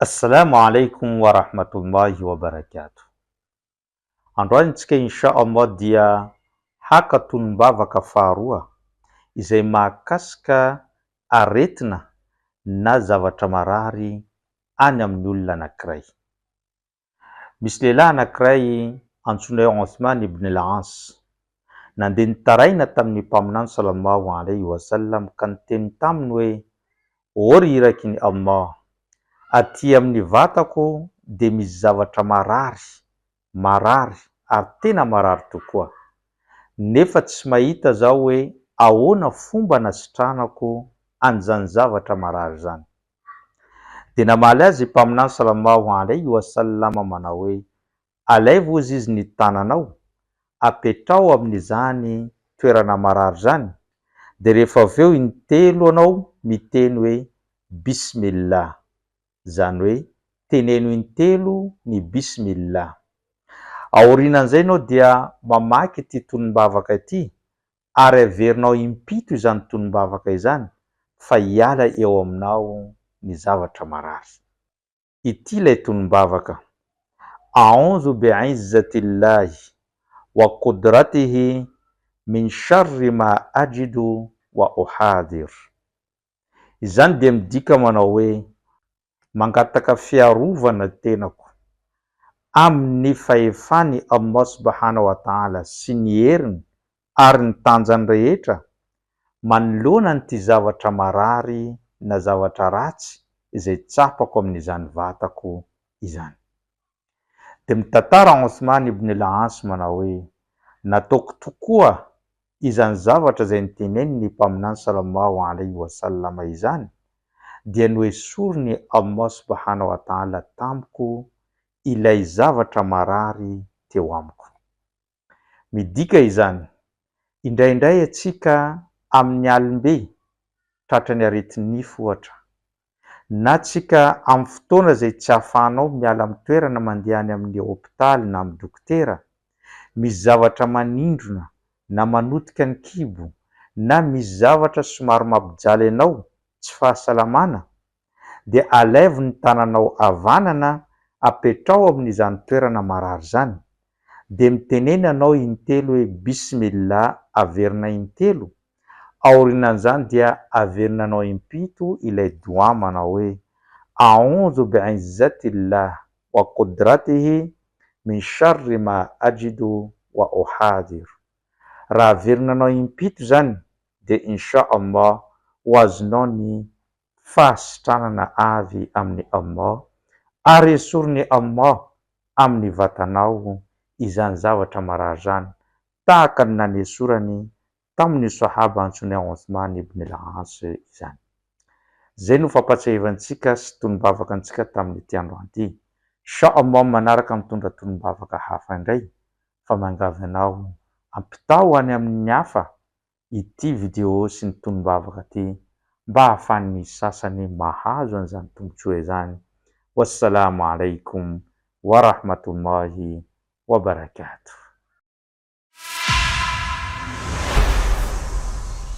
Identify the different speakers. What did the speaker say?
Speaker 1: Assalamu alaikum wa rahmatullahi wa barakatuh. Androanitsika insha Allah dia haka tonom-bavaka faharoa izay mahakasika aretina na zavatra marary any amin'ny olona anankiray. Misy lehilahy anankiray antsoina hoe Othman ibn al-As, nandeha nitaraina tamin'ny mpaminany sallallahu alaihi wasallam ka niteny taminy hoe: "Ory irakin'i Allah, aty amin'ny vatako de misy zavatra marary ary tena marary tokoa, nefa tsy mahita zaho hoe ahoana fomba nasitranako an'izany zavatra marary zany." De namaly azy mpaminany sallallahu alaihi wasallam manao hoe: "Alaivo ozy izy ny tananao, apetrao amin'izany toerana marary zany, de rehefa avy eo intelo anao miteny hoe bismillah." Zany hoe teneno intelo ny bismillah. Aorianan'izay anao dia mamaky ity tonom-bavaka ity ary averinao impito izany tonom-bavaka izany fa hiala eo aminao ny zavatra marary. Ity lay tonom-bavaka: "A'udhu bi'izzatillahi wa qudratihi min sharri ma ajidu wa uhadir." Izany dia midika manao hoe mangataka fiarovana tenako amin'ny fahefany Allah subhanahu wa ta'ala sy ny heriny ary ny tanjany rehetra manoloana n'ity zavatra marary na zavatra ratsy izay tsapako amin'izany vatako izany. De mitantara Othman ibn al-As manao hoe: "Nataoko tokoa izany zavatra izay niteneniny mpaminany sallallahu alaihi wasallam izany, dia noesoriny Allah subhanahu wa ta'ala tamiko ilay zavatra marary teo amiko." Midika izany, indraindray atsika amin'ny alimbe tratran'ny aretin'nify ohatra, na tsika amin'ny fotoana izay tsy ahafahanao miala amin'ny toerana mandeha any amin'ny hôpitaly na amin'ny dokotera, misy zavatra manindrona na manotika ny kibo na misy zavatra somary mampijaly anao tsy fahasalamana, de alaivo ny tananao havanana, apetrao amin'izany toerana marary zany, de mitenena anao intelo hoe bismillah, averina intelo. Aorianan'izany dia averinanao impito ilay doa manao hoe: "A'udhu bi'izzatillahi wa qudratihi min sharri ma ajidu wa uhadir." Raha averinanao impito zany de insha Allah ho azonao ny fahasitranana avy amin'ny Allah ary esoriny Allah amin'ny vatanao izany zavatra marary zany, tahaka ny nanesorany tamin'ny sahaba antsoina hoe Othman ibn al-As izany. Zay no fampatsiavantsika sy tonom-bavaka antsika tamin'ity androany ity. Insha Allah manaraka mitondra tonom-bavaka hafa indray fa mangavy anao ampitao any amin'ny hafa ity video sy ny tonom-bavaka ity mba ahafahan'ny sasany mahazo an'izany tombotsoa izany. Wassalamu alaikum wa rahmatullahi wa barakatuh.